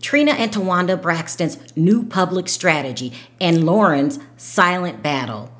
Trina and Towanda Braxton's new public strategy, and Lauren's silent battle.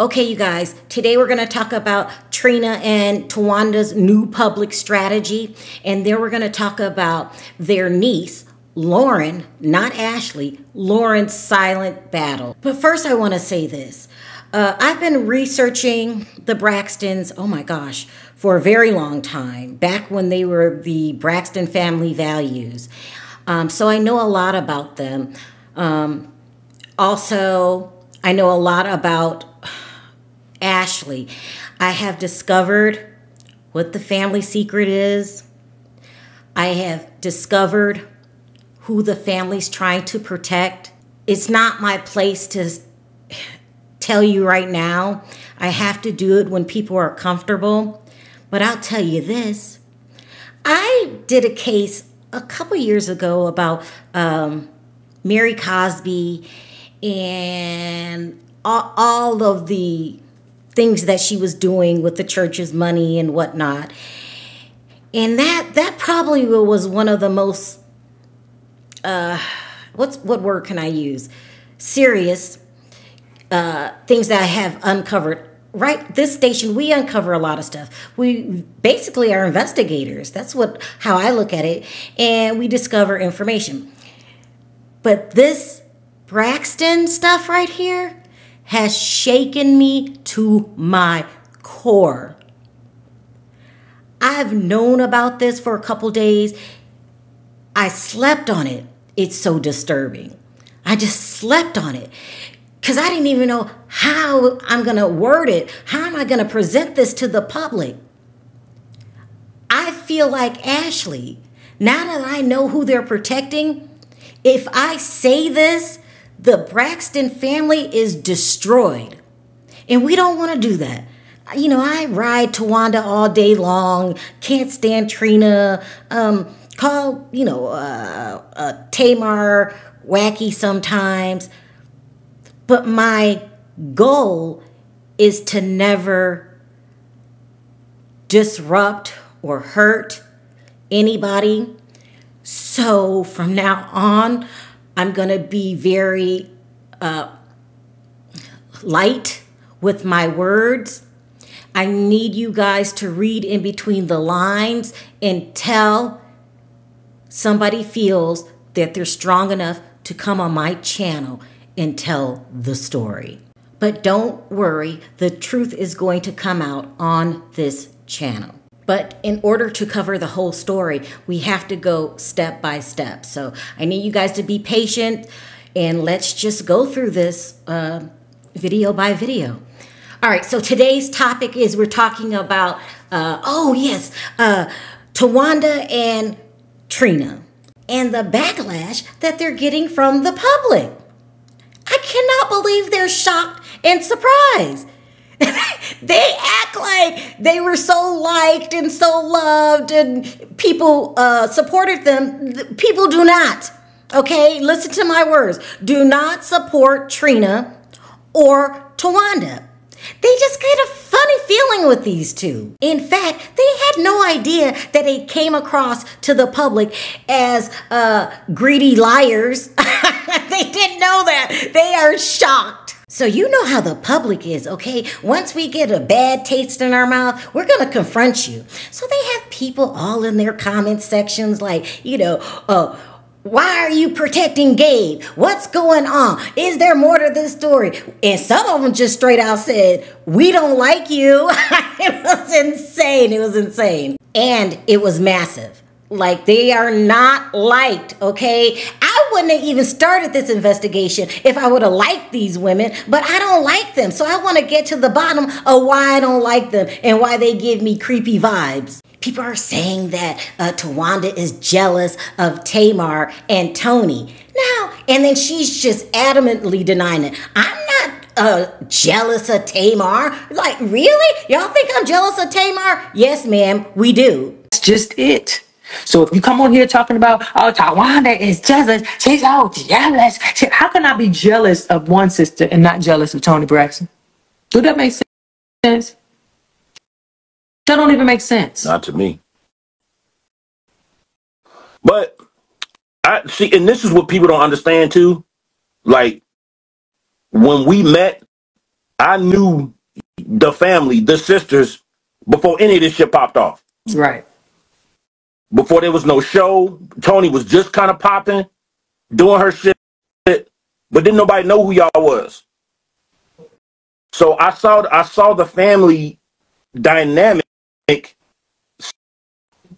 Okay, you guys, today we're going to talk about Trina and Towanda's new public strategy, and then we're going to talk about their niece, Lauren, not Ashley, Lauren's silent battle. But first I want to say this. I've been researching the Braxtons, oh my gosh, for a very long time, back when they were the Braxton family values. So I know a lot about them. Also, I know a lot about Ashley. I have discovered what the family secret is. I have discovered who the family's trying to protect. It's not my place to tell you right now. I have to do it when people are comfortable. But I'll tell you this. I did a case a couple years ago about Mary Cosby and all of the things that she was doing with the church's money and whatnot. And that probably was one of the most, what word can I use? Serious things that I have uncovered. Right, this station, we uncover a lot of stuff. We basically are investigators. That's how I look at it. And we discover information. But this Braxton stuff right here has shaken me to my core. I've known about this for a couple days. I slept on it. It's so disturbing. I just slept on it because I didn't even know how I'm going to word it. How am I going to present this to the public? I feel like Ashley. Now that I know who they're protecting, if I say this, the Braxton family is destroyed. And we don't want to do that. You know, I ride Towanda all day long. Can't stand Trina. Call, Tamar wacky sometimes. But my goal is to never disrupt or hurt anybody. So from now on, I'm going to be very light with my words. I need you guys to read in between the lines until somebody feels that they're strong enough to come on my channel and tell the story. But don't worry, the truth is going to come out on this channel. But in order to cover the whole story, we have to go step by step. So I need you guys to be patient, and let's just go through this video by video. All right, so today's topic is we're talking about, Towanda and Trina and the backlash that they're getting from the public. I cannot believe they're shocked and surprised. They act like they were so liked and so loved and people supported them. People do not. Okay, listen to my words. Do not support Trina or Towanda. They just get a funny feeling with these two. In fact, they had no idea that they came across to the public as greedy liars. They didn't know that. They are shocked. So you know how the public is, okay? Once we get a bad taste in our mouth, we're going to confront you. So they have people all in their comment sections like, why are you protecting Gabe? What's going on? Is there more to this story? And some of them just straight out said, we don't like you. It was insane. It was insane. And it was massive. Like, they are not liked, okay? I wouldn't have even started this investigation if I would have liked these women, but I don't like them. So I want to get to the bottom of why I don't like them and why they give me creepy vibes. People are saying that Towanda is jealous of Tamar and Tony. Now, and then she's just adamantly denying it. I'm not jealous of Tamar. Like, really? Y'all think I'm jealous of Tamar? Yes, ma'am, we do. That's just it. So if you come on here talking about, oh, Towanda is jealous, she's all jealous. How can I be jealous of one sister and not jealous of Toni Braxton? Do that make sense? sense? That don't even make sense. Not to me. But I see, and this is what people don't understand too. Like when we met, I knew the family, the sisters, before any of this shit popped off. Right. Before there was no show, Tony was just kind of popping, doing her shit, but didn't nobody know who y'all was. So I saw the family dynamic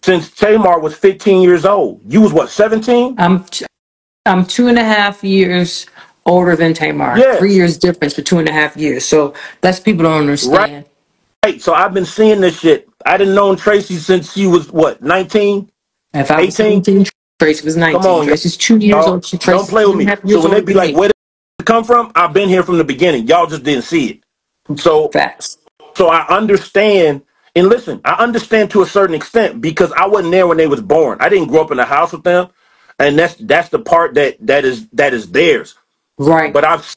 since Tamar was 15 years old. You was what, 17? I'm 2.5 years older than Tamar. Yes. 3 years difference for 2.5 years. So that's people don't understand. Right. So I've been seeing this shit. I didn't know Tracy since she was what, 19? If I was 17, Tracy was 19. Come on, Tracy's 2 years old. Don't play with me. So when they be like, where did it come from? I've been here from the beginning. Y'all just didn't see it. So facts. So I understand, and listen, I understand to a certain extent because I wasn't there when they was born. I didn't grow up in the house with them, and that's the part that is theirs. Right. But I've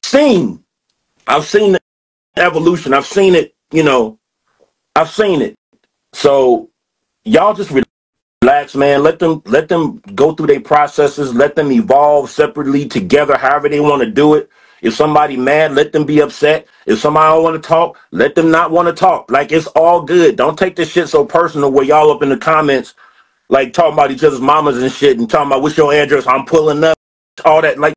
seen the evolution. I've seen it, I've seen it. So y'all just relax, man. Let them go through their processes. Let them evolve separately, together, however they want to do it. If somebody mad, let them be upset. If somebody don't want to talk, let them not want to talk. Like, it's all good. Don't take this shit so personal where y'all up in the comments, like, talking about each other's mamas and shit and talking about what's your address, I'm pulling up, all that. Like,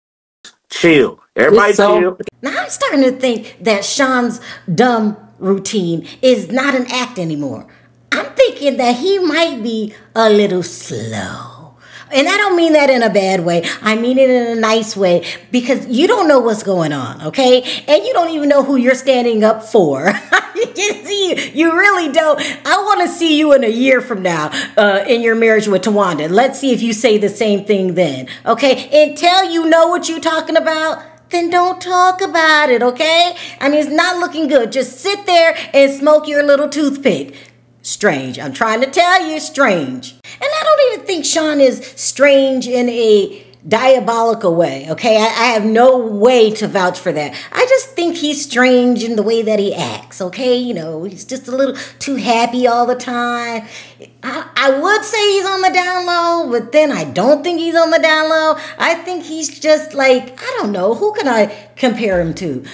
chill. Everybody chill. Now I'm starting to think that Sean's dumb routine is not an act anymore. I'm thinking that he might be a little slow. And I don't mean that in a bad way. I mean it in a nice way because you don't know what's going on, okay? And you don't even know who you're standing up for. You really don't. I want to see you in a year from now in your marriage with Towanda. Let's see if you say the same thing then, okay? Until you know what you're talking about, then don't talk about it, okay? I mean, it's not looking good. Just sit there and smoke your little toothpick. Strange. I'm trying to tell you, strange. And I don't even think Sean is strange in a diabolical way, okay? I have no way to vouch for that. I just think he's strange in the way that he acts, okay? He's just a little too happy all the time. I would say he's on the down low, but then I don't think he's on the down low. I think he's just like, I don't know, who can I compare him to?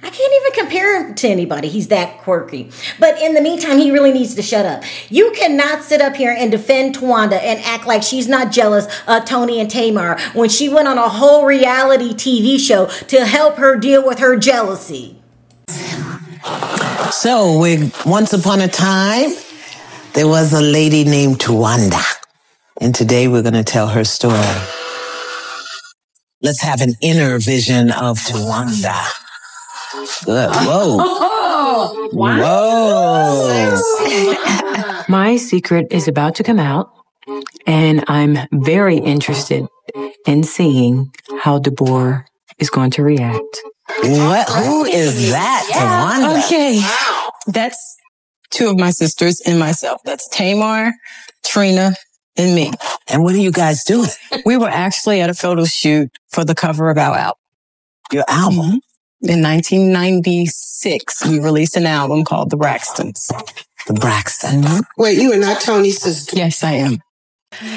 I can't even compare him to anybody. He's that quirky. But in the meantime, he really needs to shut up. You cannot sit up here and defend Towanda and act like she's not jealous of Tony and Tamar when she went on a whole reality TV show to help her deal with her jealousy. So, once upon a time, there was a lady named Towanda. And today we're going to tell her story. Let's have an inner vision of Towanda. Good. Whoa. Oh, wow. Whoa. My secret is about to come out, and I'm very interested in seeing how Deborah is going to react. What? Who is that, Towanda? Okay. That's two of my sisters and myself. That's Tamar, Trina, and me. And what are you guys doing? We were actually at a photo shoot for the cover of our album. Your album? Mm-hmm. In 1996, we released an album called The Braxtons. The Braxtons. Mm-hmm. Wait, you are not Tony's sister? Yes, I am.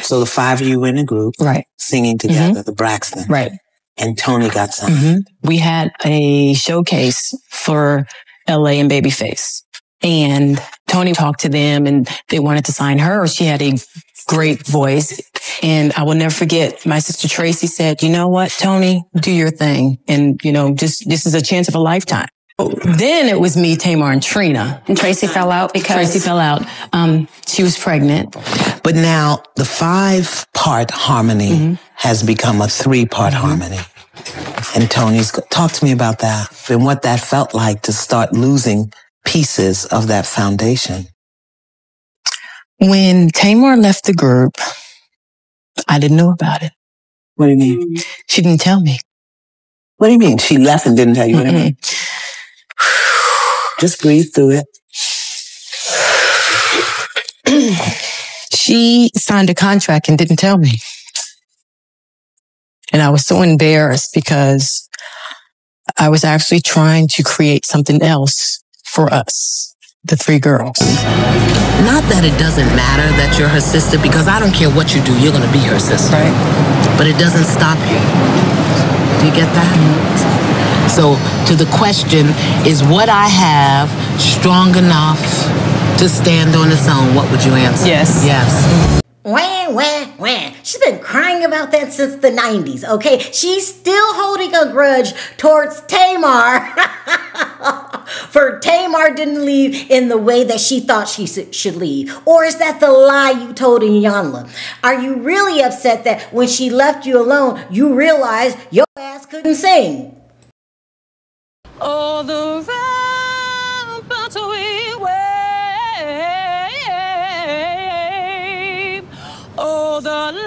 So the five of you were in a group. Right. Singing together, The Braxtons. Right. And Tony got signed. Mm-hmm. We had a showcase for LA and Babyface. And Tony talked to them and they wanted to sign her. She had a great voice. And I will never forget, my sister Tracy said, you know what, Tony, do your thing. And, this is a chance of a lifetime. Then it was me, Tamar, and Trina. And Tracy fell out because? Tracy fell out. She was pregnant. But now the 5-part harmony has become a 3-part harmony. And Tony's, talk to me about that and what that felt like to start losing pieces of that foundation. When Tamar left the group, I didn't know about it. What do you mean? She didn't tell me. What do you mean? She left and didn't tell you? What do you mean? Just breathe through it. She signed a contract and didn't tell me. And I was so embarrassed because I was actually trying to create something else for us, the three girls. Not that it doesn't matter that you're her sister, because I don't care what you do, you're going to be her sister. Right. But it doesn't stop you. Do you get that? So to the question, is what I have strong enough to stand on its own? What would you answer? Yes. Yes. Wah, wah, wah. She's been crying about that since the 90s, okay? She's still holding a grudge towards Tamar. For Tamar didn't leave in the way that she thought she should leave. Or is that the lie you told Iyanla? Are you really upset that when she left you alone, you realized your ass couldn't sing? Oh, the ramparts we wave. Oh, the land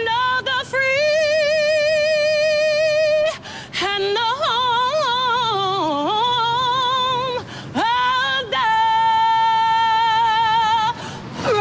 of the free and the home of the brave.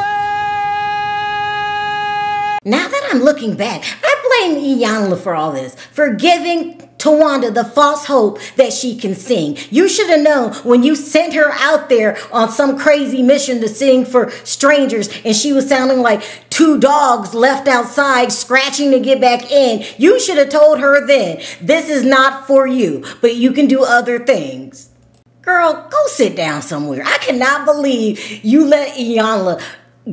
Now that I'm looking back, I blame Iyanla for all this, for giving Towanda the false hope that she can sing. You should have known when you sent her out there on some crazy mission to sing for strangers and she was sounding like two dogs left outside scratching to get back in. You should have told her then, this is not for you, but you can do other things. Girl, go sit down somewhere. I cannot believe you let Iyanla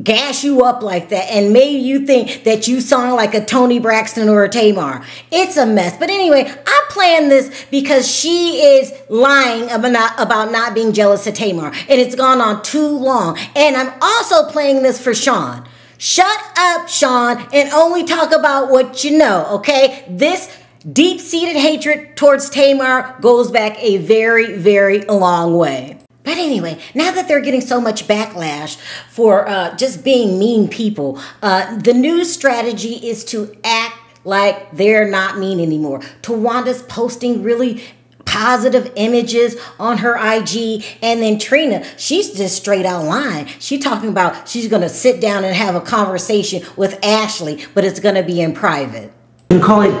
gas you up like that and made you think that you sound like a Toni Braxton or a Tamar. It's a mess. But anyway, I planned this because she is lying about not being jealous of Tamar, and it's gone on too long. And I'm also playing this for Sean. Shut up, Sean, and only talk about what you know, okay? This deep-seated hatred towards Tamar goes back a very, very long way. But anyway, now that they're getting so much backlash for just being mean people, the new strategy is to act like they're not mean anymore. Tawanda's posting really positive images on her IG, and then Trina, she's just straight out lying. She's talking about she's going to sit down and have a conversation with Ashley, but it's going to be in private. And call it,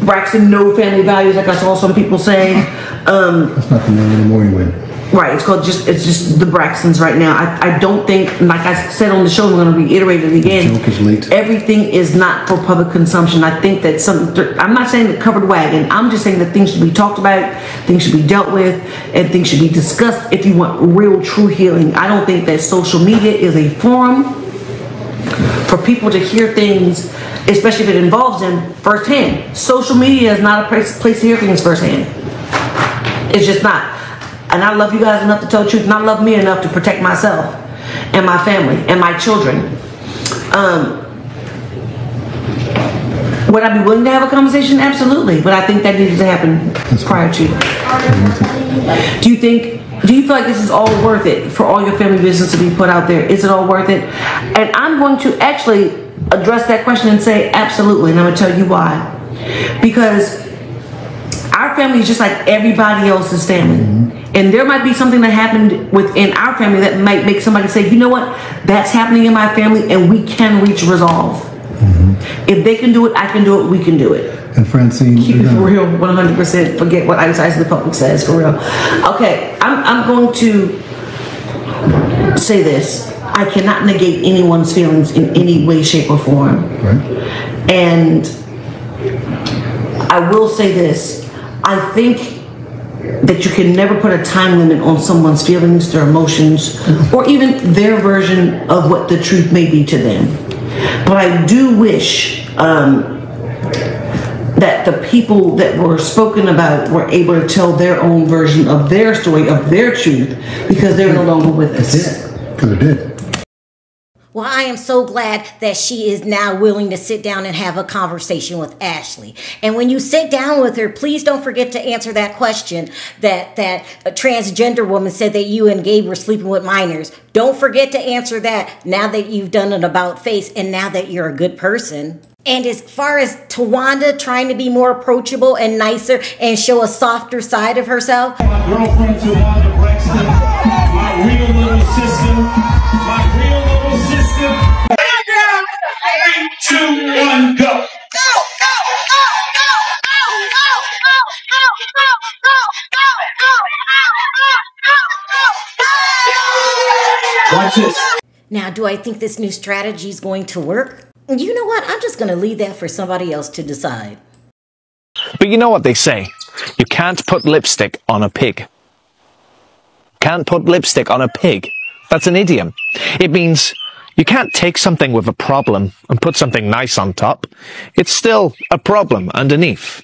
Braxton no family values, like I saw some people say. That's not the name anymore anyway. Right, it's just the Braxtons right now. I don't think, like I said on the show, I'm going to reiterate it again. The joke is late. Everything is not for public consumption. I think that I'm not saying the covered wagon. I'm just saying that things should be talked about, things should be dealt with, and things should be discussed if you want real, true healing. I don't think that social media is a forum for people to hear things, especially if it involves them firsthand. Social media is not a place to hear things firsthand. It's just not. And I love you guys enough to tell the truth, and I love me enough to protect myself and my family and my children. Would I be willing to have a conversation? Absolutely. But I think that needed to happen prior to. Do you feel like this is all worth it for all your family business to be put out there? Is it all worth it? And I'm going to actually address that question and say absolutely, and I'm going to tell you why. Because our family is just like everybody else's family. And there might be something that happened within our family that might make somebody say, you know what, that's happening in my family, and we can reach resolve. If they can do it, I can do it, we can do it. And Francine, keep it for real, 100%. Forget what outside the public says, for real. Okay, I'm going to say this. I cannot negate anyone's feelings in any way, shape, or form. Right. And I will say this. I think that you can never put a time limit on someone's feelings, their emotions, or even their version of what the truth may be to them. But I do wish that the people that were spoken about were able to tell their own version of their story, of their truth, because they're no longer with us. Because it did. Well, I am so glad that she is now willing to sit down and have a conversation with Ashley. And when you sit down with her, please don't forget to answer that question that a transgender woman said that you and Gabe were sleeping with minors. Don't forget to answer that now that you've done an about face and now that you're a good person. And as far as Towanda trying to be more approachable and nicer and show a softer side of herself. My girlfriend Towanda Braxton, my real little sister, my real little sister. 3, 2, 1, go. Go, go, go, go, go, go, go. Watch this. Now, do I think this new strategy is going to work? You know what? I'm just going to leave that for somebody else to decide. But you know what they say? You can't put lipstick on a pig. Can't put lipstick on a pig. That's an idiom. It means you can't take something with a problem and put something nice on top. It's still a problem underneath.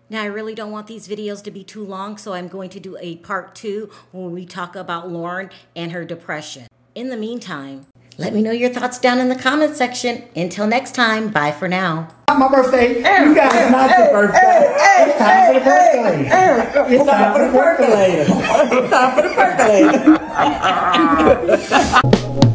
Now, I really don't want these videos to be too long, so I'm going to do a part 2 when we talk about Lauren and her depression. In the meantime, let me know your thoughts down in the comment section. Until next time, bye for now. My birthday. You guys, not your birthday. It's time for the percolator. It's time for the percolator. It's time for the percolator.